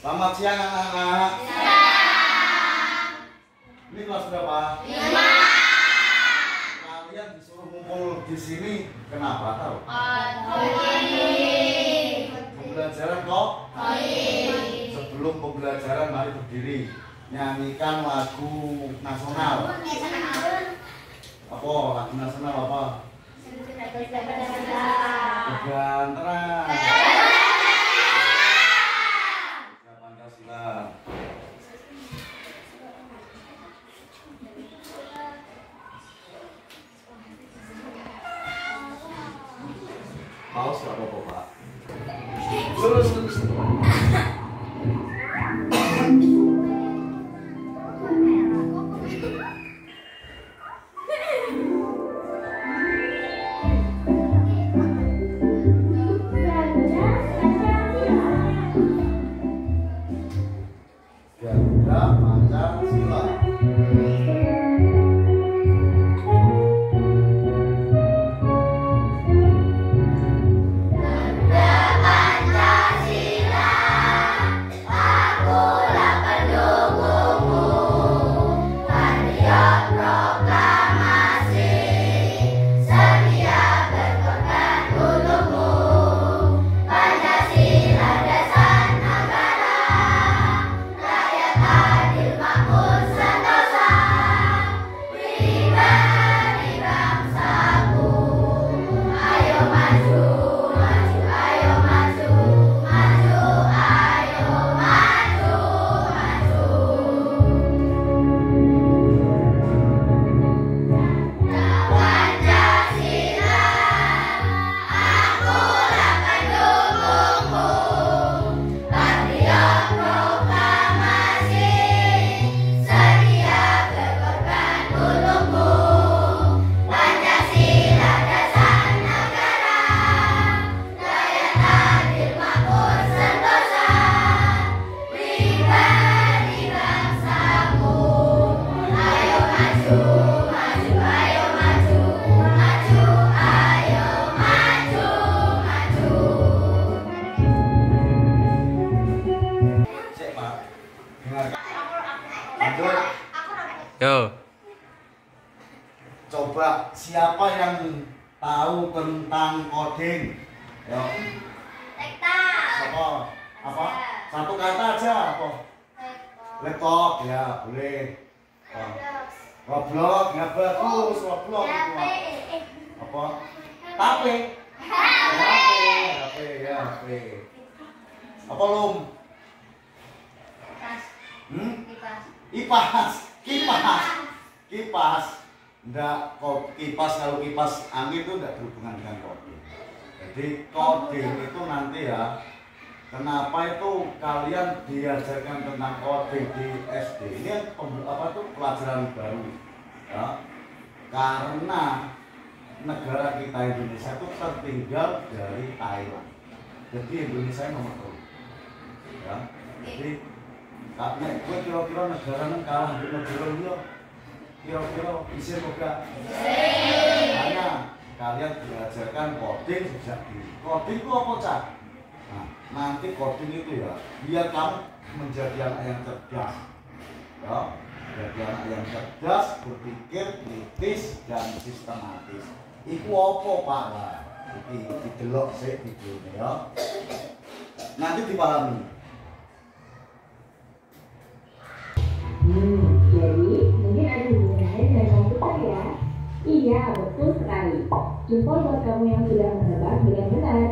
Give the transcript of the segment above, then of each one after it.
Selamat siang anak-anak. Siang. Ini kelas berapa? 5. Kalian disuruh ngumpul di sini kenapa tahu? Pembelajaran kok? Sebelum pembelajaran mari berdiri nyanyikan lagu nasional. Apa lagu nasional apa? Gantara. Pancasila. Paus nggak apa-apa Pak. Terus. Yo. Coba siapa yang tahu tentang coding? Yo. Siapa? Apa? Satu kata aja apa? Laptop ya boleh. Roblox ya bagus Roblox itu apa? HP. HP ya HP. Apa lum? Kipas. Enggak, kipas kalau kipas angin itu enggak berhubungan dengan coding. Jadi coding itu nanti ya. Kenapa itu kalian diajarkan tentang coding di SD? Ini apa tuh pelajaran baru. Ya. Karena negara kita Indonesia itu tertinggal dari Thailand. Jadi Indonesia nomor 1. Ya. Jadi karena gue kira-kira negara yang kalah di negara ini kira-kira bisa enggak? Karena kalian diajarkan coding sejak dini. Coding itu apa Cak? Nah, nanti coding itu ya biar kamu menjadi anak yang cerdas. Ya, menjadi anak yang cerdas, berpikir kritis dan sistematis. Iku apa Pak? Lah, iki didelok sik videone ya. Nanti dipahami. Jadi mungkin ada hubungannya dengan komputer ya? Iya, betul sekali. Jempol buat kamu yang sudah menebak dengan benar.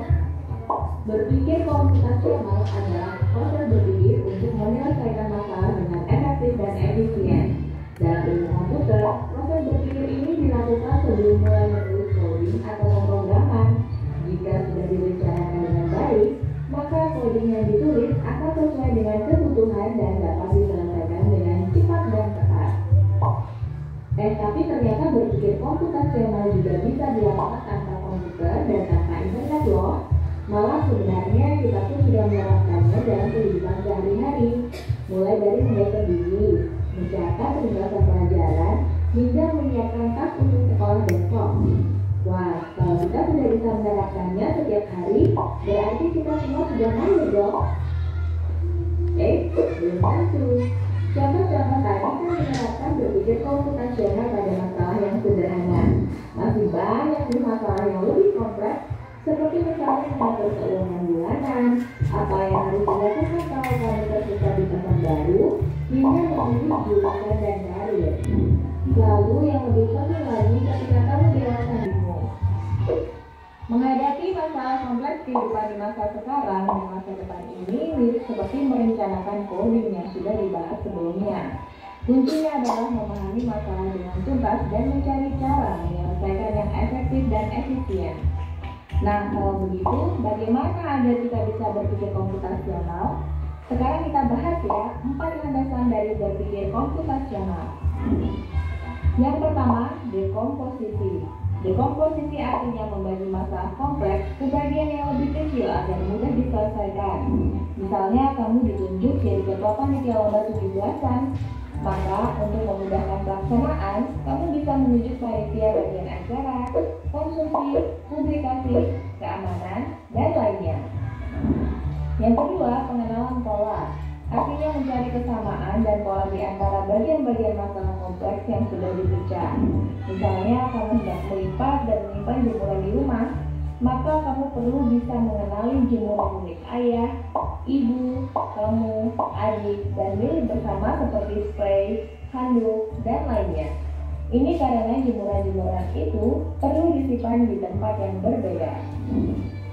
Berpikir komputasional adalah proses berpikir untuk menyelesaikan masalah dengan efektif dan efisien. Dalam ilmu komputer, proses berpikir ini dilakukan sebelum mulai menulis coding atau pemrograman. Jika sudah direncanakan dengan baik, maka coding yang ditulis akan sesuai dengan kebutuhan dan dapat diselesaikan dengan cepat dan tepat. Tapi ternyata berpikir komputasional juga bisa dilakukan tanpa komputer dan tanpa internet loh. Malah sebenarnya kita pun sudah menerapkannya dalam kehidupan sehari-hari, mulai dari membaca buku, mencatat ringkasan pelajaran, hingga menyiapkan tas untuk sekolah besok. Wah, kalau kita sudah bisa menerapkannya setiap hari, berarti kita semua sudah mahir dong. belum tentu. Contoh-contoh tadi kan menerapkan berpikir komputasional pada masalah yang sederhana. Masih banyak nih masalah yang lebih kompleks, seperti misalnya mengatur keuangan bulanan, apa yang harus dilakukan kalau kamu terpisah di tempat baru, hingga memilih jurusan dan karir. Lalu yang lebih penting lagi ketika kamu dewasa bingung. Menghadapi masalah kompleks kehidupan di masa sekarang dan masa depan ini mirip seperti merencanakan coding yang sudah dibahas sebelumnya. Kuncinya adalah memahami masalah dengan tuntas dan mencari cara menyelesaikan yang efektif dan efisien. Nah, kalau begitu, bagaimana Anda juga bisa berpikir komputasional? Sekarang kita bahas ya, 4 landasan dari berpikir komputasional. Yang pertama, dekomposisi. Dekomposisi artinya membagi masalah kompleks ke bagian yang lebih kecil agar mudah diselesaikan. Misalnya, kamu ditunjuk jadi ketua panitia lomba 17-an. Maka, untuk memudahkan pelaksanaan, kamu bisa menunjuk panitia bagian acara, konsumsi, publikasi, keamanan, dan lainnya. Yang kedua, pengenalan pola. Artinya mencari kesamaan dan pola di antara bagian-bagian masalah kompleks yang sudah dipecah. Misalnya, kamu hendak melipat dan menyimpan jemuran di rumah, maka kamu perlu bisa mengenali jemuran milik ayah, ibu, kamu, adik, dan milik bersama seperti spray, handuk, dan lainnya. Ini karena jemuran-jemuran itu perlu disimpan di tempat yang berbeda.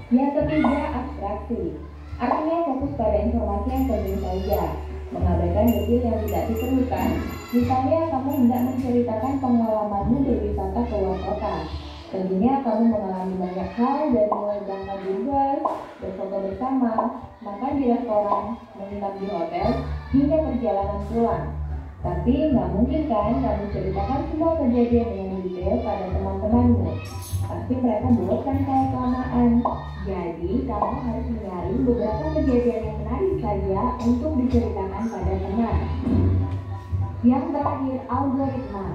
Yang ketiga, abstraksi. Artinya fokus pada informasi yang penting saja, mengabaikan detail yang tidak diperlukan. Misalnya, kamu hendak menceritakan pengalamanmu berwisata ke luar kota. Tentunya kamu mengalami banyak hal dari mulai berangkat di bus, berfoto bersama, makan di restoran, menginap di hotel, hingga perjalanan pulang. Tapi nggak mungkin kan kamu ceritakan semua kejadian dengan detail pada teman-temanmu. Pasti mereka bosan kalau kelamaan. Jadi kamu harus mencari beberapa kejadian yang menarik saja untuk diceritakan pada teman. Yang terakhir, algoritma.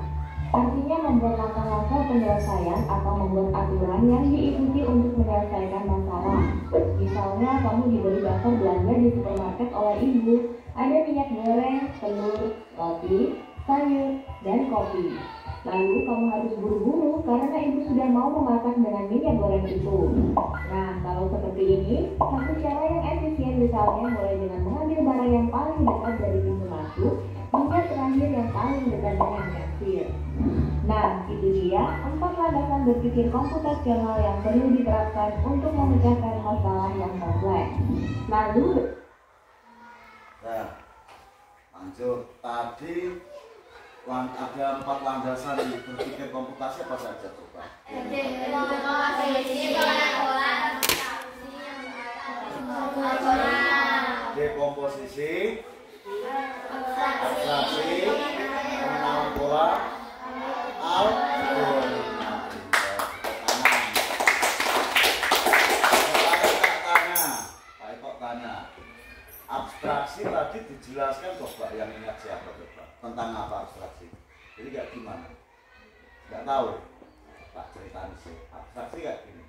Artinya membuat langkah-langkah penyelesaian atau membuat aturan yang diikuti untuk menyelesaikan masalah. Misalnya, kamu diberi daftar belanja di supermarket oleh ibu. Ada minyak goreng, telur, roti, sayur, dan kopi. Lalu kamu harus buru-buru karena ibu sudah mau memasak dengan minyak goreng itu. Nah, kalau seperti ini, satu cara yang efisien misalnya mulai dengan mengambil barang yang paling dekat dari pintu masuk hingga terakhir yang paling dekat dengan kasir. Nah, itu dia 4 landasan berpikir komputasional yang perlu diterapkan untuk memecahkan masalah yang kompleks. Lalu, nah, lanjut tadi ada 4 landasan berpikir komputasi apa saja coba? Dekomposisi, abstraksi, pengenalan pola, algoritma. Tanya. Abstraksi tadi dijelaskan coba, yang ingat siapa coba? Tentang apa abstraksi? Jadi kayak gimana? Nggak tahu. Tak ceritain sih. Abstraksi kayak gini.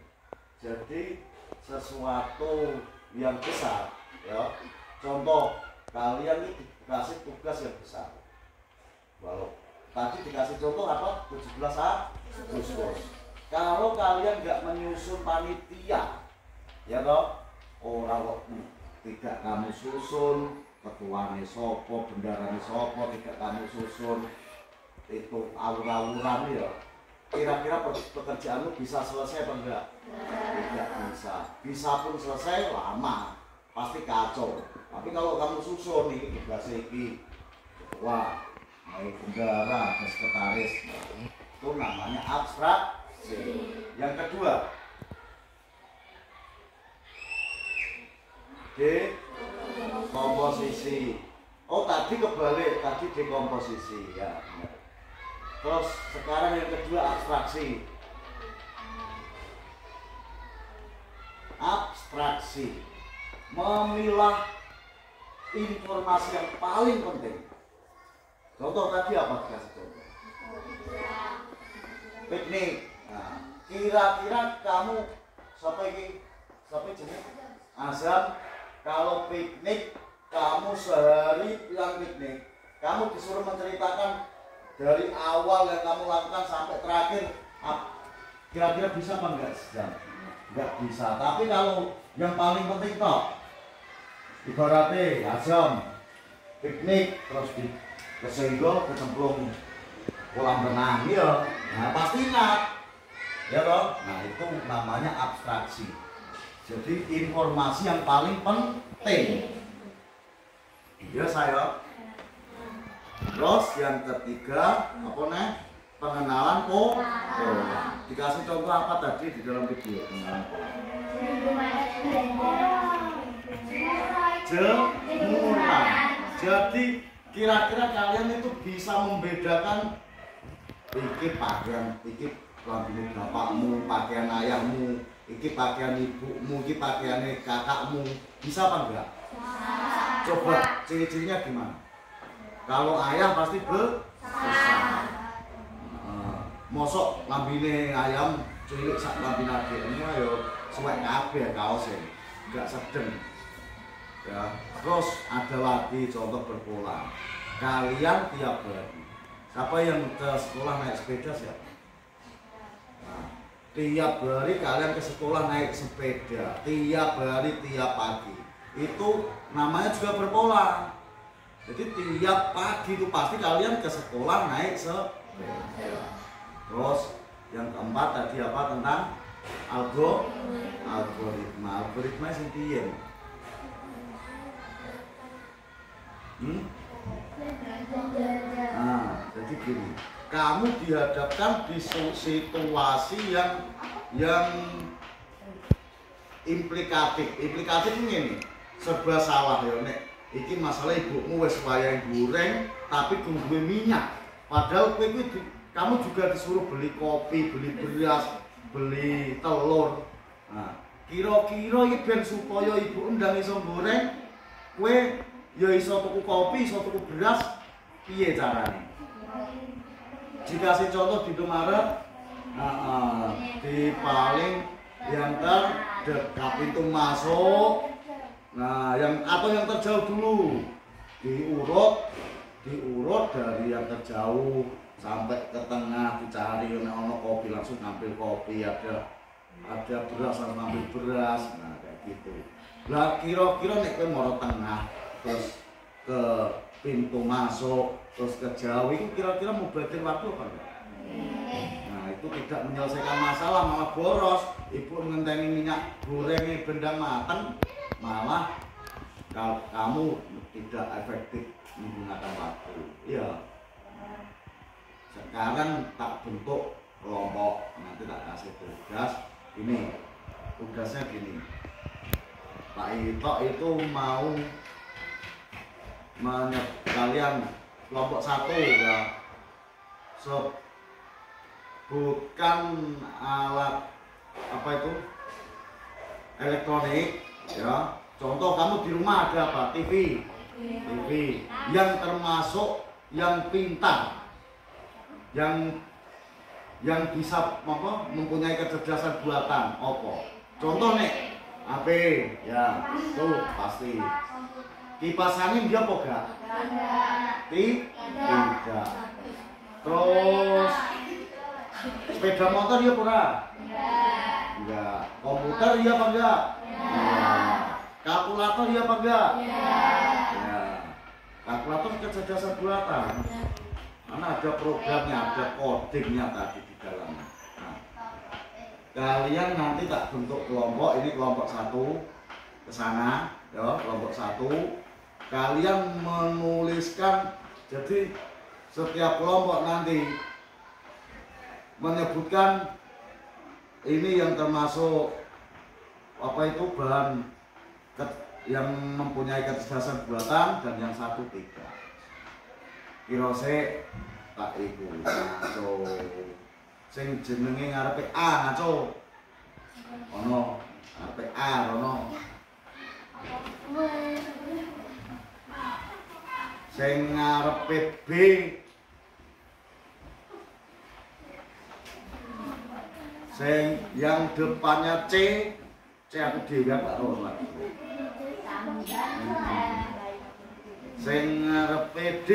Jadi sesuatu yang besar, ya. Contoh, kalian ini dikasih tugas yang besar. Walau tadi dikasih contoh apa? 17 Agustus. Kalau kalian nggak menyusun panitia, ya toh, orang kok tidak kamu susun, ketuanya sopo, bendaranya sopo, tidak kamu susun, itu awur-awuran ya. Kira-kira pekerjaanmu bisa selesai apa enggak? Tidak bisa. Bisa pun selesai lama, pasti kacau. Tapi kalau kamu susun nih, tugas iki, ketua, mau bendara, ada sekretaris, itu namanya abstraksi. Yang kedua, dekomposisi. Oh, tadi kebalik, tadi dekomposisi ya. Terus sekarang yang kedua abstraksi. Abstraksi memilah informasi yang paling penting. Contoh tadi apa dikasih contoh? Piknik. Nah, kira-kira kamu sampai jenis Azam, kalau piknik kamu sehari pulang piknik, kamu disuruh menceritakan dari awal yang kamu lakukan sampai terakhir, kira-kira bisa apa enggak sejam? Enggak bisa. Tapi kalau yang paling penting toh, ibaratnya asam piknik terus di kesenggol kecemplung kolam renang ya, nah pasti ingat ya toh. Nah itu namanya abstraksi. Jadi informasi yang paling penting. Iya saya. Terus yang ketiga apa nih? Pengenalan pola. Dikasih contoh apa tadi di dalam video pengenalan pola? Jemuran. Jadi kira-kira kalian itu bisa membedakan iki pakaian, iki lambine bapakmu, pakaian ayahmu, iki pakaian ibumu, iki pakaian kakakmu, bisa apa enggak? Coba ciri-cirinya gimana? Kalau ayah pasti besar. Mosok lambine ayam cilik sak lambine adikmu ayo suwek kabeh kaose, enggak sedeng. Ya, terus ada lagi contoh berpola. Kalian tiap hari. Siapa yang ke sekolah naik sepeda siapa? Nah, tiap hari kalian ke sekolah naik sepeda, tiap hari, tiap pagi. Itu namanya juga berpola. Jadi tiap pagi itu pasti kalian ke sekolah naik sepeda. Terus yang keempat tadi apa tentang algoritma. Algoritma sing piye? Nah, jadi gini, kamu dihadapkan di situasi yang implikatif. Implikatif ini serba salah ya nek. Iki masalah ibumu wis wayahe goreng tapi duwe minyak. Padahal kamu juga disuruh beli kopi, beli beras, beli telur. Nah, kira-kira iki ben supaya ibu ndang iso goreng, kowe ya iso tuku kopi, iso tuku beras, piye carane? Dikasih contoh di Indomaret, di paling yang terdekat pintu masuk. Nah, yang terjauh dulu diurut dari yang terjauh sampai ke tengah, dicari ono kopi langsung ngambil kopi, ada beras langsung ngambil beras. Nah, kayak gitu. Lah kira-kira nek kowe moro tengah terus ke pintu masuk terus ke jauh itu kira-kira mau berarti waktu apa enggak? Nah, itu tidak menyelesaikan masalah, malah boros. Ibu ngenteni minyak goreng benda matang, malah kalau kamu tidak efektif menggunakan waktu. Iya. Sekarang tak bentuk kelompok, nanti tak kasih tugas. Ini tugasnya gini. Pak Ito itu mau kalian kelompok 1 ya. Bukan alat apa itu elektronik ya. Contoh kamu di rumah ada apa? TV yang termasuk yang pintar, yang bisa mempunyai kecerdasan buatan. Contoh nih HP ya tuh pasti. Kipas angin dia apa enggak? Tidak. Terus sepeda motor dia pernah? Enggak. Komputer dia apa enggak? Enggak. Kalkulator dia apa enggak? Ya. Kalkulator kecerdasan buatan. Karena ada programnya, ada codingnya tadi di dalamnya. Nah, kalian nanti tak bentuk kelompok, ini kelompok 1 ke sana, ya, kelompok 1. Kalian menuliskan, jadi setiap kelompok nanti menyebutkan ini yang termasuk apa itu bahan yang mempunyai kecerdasan buatan dan yang 1 tidak. Kirose tak iku ngaco. Sing jenenge ngarepe A ngaco. Ono ngarepe A ono. Sing ngarepe B sing yang depannya C aku dhewe gak ora lagi. Sing ngarepe D.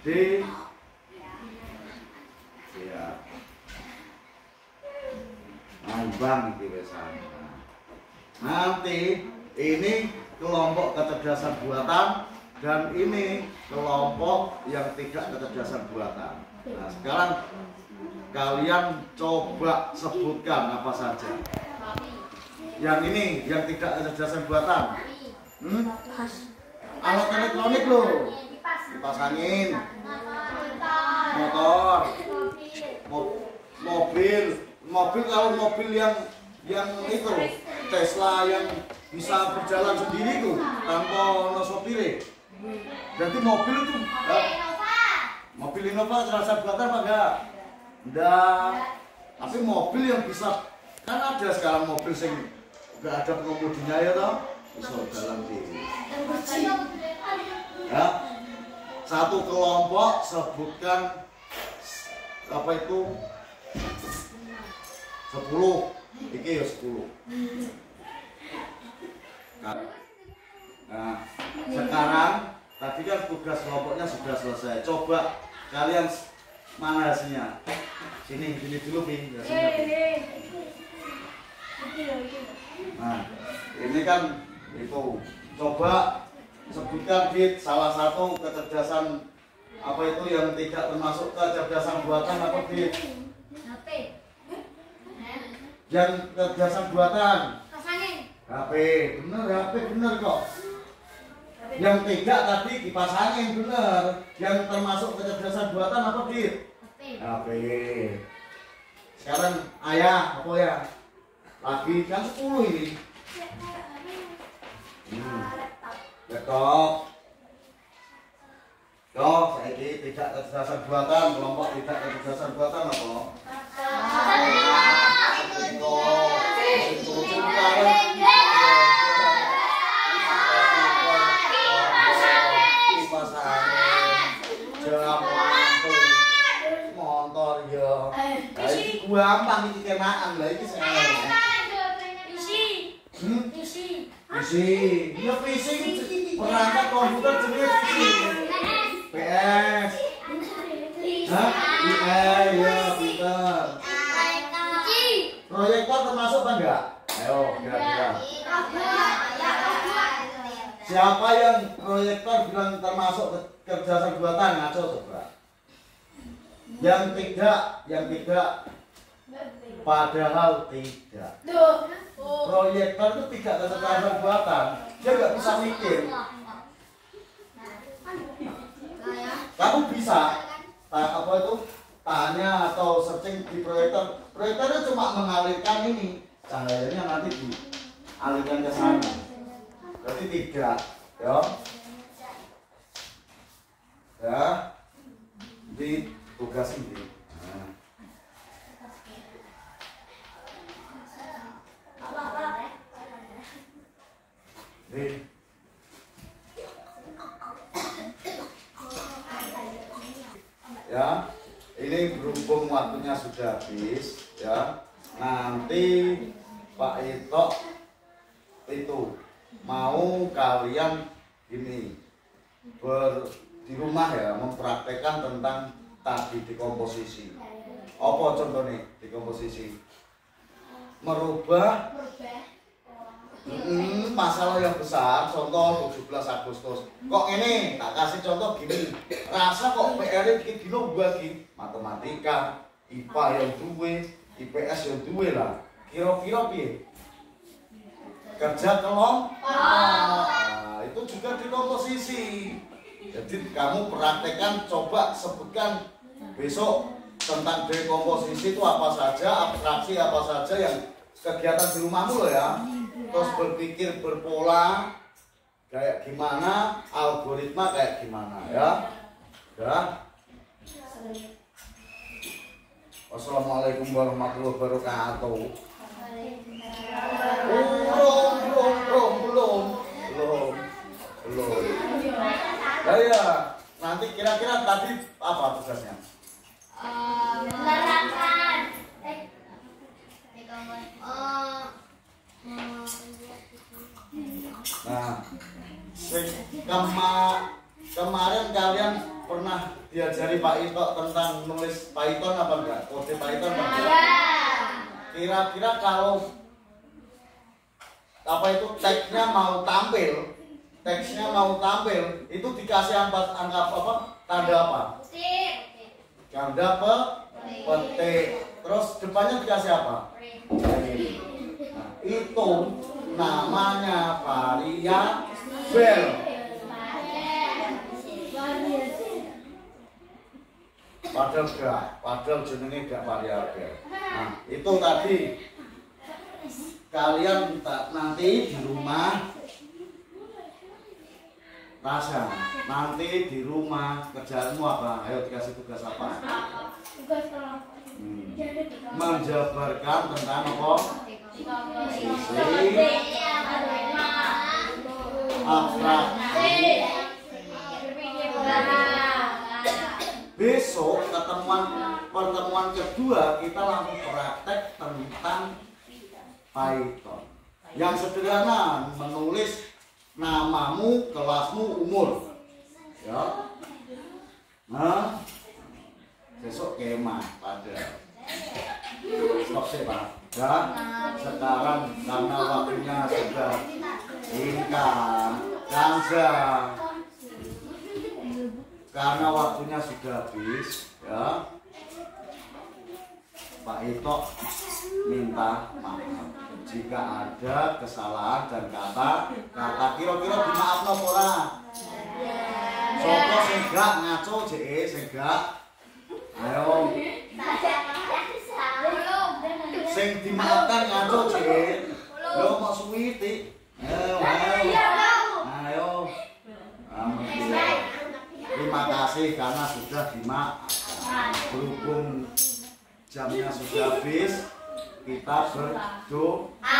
D. Ya. Ngambang iki wis. Nanti ini kelompok kecerdasan buatan dan ini kelompok yang tidak kecerdasan buatan. Nah, sekarang kalian coba sebutkan apa saja. Yang ini yang tidak kecerdasan buatan. Alat elektronik loh. Kipas angin, motor, mobil. Kalau mobil yang itu Tesla yang bisa berjalan sendiri tuh tanpa ono sopir. Jadi mobil itu mobil Innova terasa buatan apa enggak? Enggak. Tapi mobil yang bisa, kan ada sekarang mobil sing enggak ada pengemudinya ya toh, bisa jalan sendiri. Ya. Satu kelompok sebutkan apa itu 10. Iki ya 10. Nah, sekarang tadi kan tugas kelompoknya sudah selesai. Coba kalian mana hasilnya? Sini dulu Pi, hasilnya. Nah, ini kan itu. Coba sebutkan Dit salah satu kecerdasan apa itu yang tidak termasuk kecerdasan buatan apa Dit? Yang kecerdasan buatan. HP, bener kok. Yang tidak tadi kipas angin bener. Yang termasuk kecerdasan buatan apa Dit? HP. Sekarang ayah apa ya? Lagi kan 10 ini. Laptop. Saya ini tidak kecerdasan buatan, kelompok tidak kecerdasan buatan apa? Motor ya. Iki gampang iki kenaan lah iki sekarang. PC. Iya PC perangkat komputer jenis PC. PS. Hah? Iya, pintar. Proyektor termasuk apa enggak? Ayo, kira-kira. Siapa yang proyektor bilang termasuk kecerdasan buatan? Ngaco coba. Yang tidak. Padahal tidak. Proyektor itu tidak kecerdasan buatan. Dia nggak bisa mikir. Kamu bisa apa itu tanya atau searching di proyektor. Proyektornya cuma mengalirkan ini cahayanya nanti dialirkan ke sana. Berarti tidak, ya. Di tugas ini. Ya, ini berhubung waktunya sudah habis, ya. Nanti Pak Ito itu mau kalian ini di rumah ya mempraktekkan tentang tadi dekomposisi. Apa contohnya dekomposisi? Merubah masalah yang besar, contoh 17 Agustus. Kok ini tak kasih contoh gini. Rasa kok PR iki dino bagi matematika, IPA yang duwe, IPS yang duwe lah. Kira-kira piye? Kerja kelompok. Nah, itu juga dekomposisi. Jadi kamu praktekkan, coba sebutkan besok tentang dekomposisi itu apa saja, abstraksi apa saja yang kegiatan di rumahmu loh ya. Terus berpikir berpola kayak gimana, algoritma kayak gimana ya. Ya. Wassalamualaikum warahmatullahi wabarakatuh. Belum. Ya, nanti kira-kira tadi apa tugasnya? Menerangkan. Nah, kemarin kalian pernah diajari Pak Ito tentang nulis Python apa enggak? Kode Python apa enggak? Kira-kira kalau apa itu teksnya mau tampil, itu dikasih angka apa? Tanda apa? Tanda petik. Terus depannya dikasih apa? Nah, itu namanya variabel. Padahal jenenge gak variabel. Nah, itu tadi kalian nanti di rumah Tasya, nanti di rumah kerjaanmu apa? Ayo dikasih tugas apa? Menjabarkan tentang apa? Abstraksi. Besok pertemuan kedua kita langsung praktek tentang Python. Yang sederhana, menulis namamu, kelasmu, umur. Ya. Nah, besok kemah pada stop sih Pak. Dan sekarang karena waktunya sudah singkat, karena waktunya sudah habis, ya. Pak Ito minta maaf jika ada kesalahan dan kata kira-kira dimaafno ora? Sopo sing gak ngaco jeke sing gak? Ayo. Sing dimaafkan ngaco jeke. Yo mau suwiti. Ayo. Terima kasih karena sudah dimaafkan. Berhubung jamnya sudah habis, kita berdoa.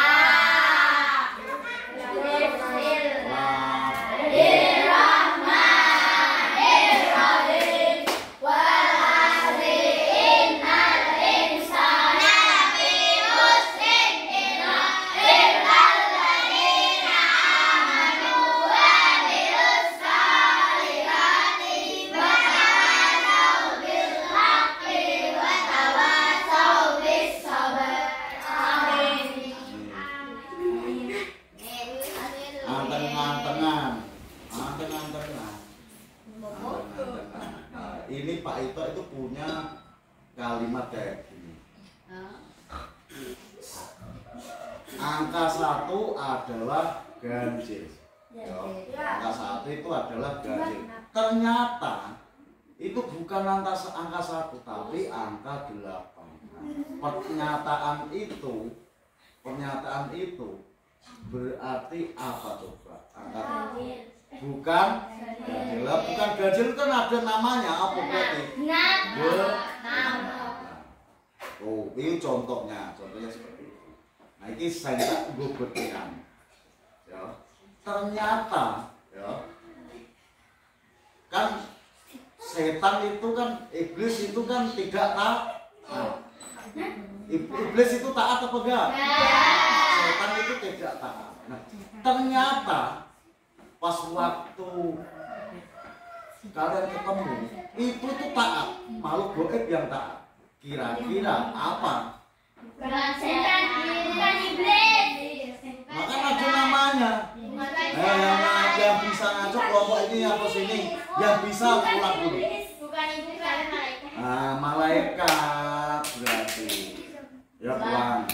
Ini Pak Ito itu punya kalimat kayak gini. Angka 1 adalah ganjil. Angka 1 itu adalah ganjil. Ternyata itu bukan angka 1 tapi angka 8. Pernyataan itu berarti apa coba? Angka bukan ganjil kan ada namanya apa berarti? Oh, ini contohnya seperti itu. Nah, ini saya gue buktikan. Ya, ternyata, ya, kan setan itu kan iblis itu kan tidak taat. Iblis itu taat apa enggak? Setan itu tidak taat. Nah, ternyata pas waktu kalian ketemu itu tuh taat, makhluk goib yang taat. Kira-kira apa? Bukan setan, bukan iblis. Maka ada namanya. Yang bisa ngaco kelompok ini apa sini? Yang bisa pulang dulu. Bukan iblis, malaikat. Nah, malaikat berarti. Ya pulang.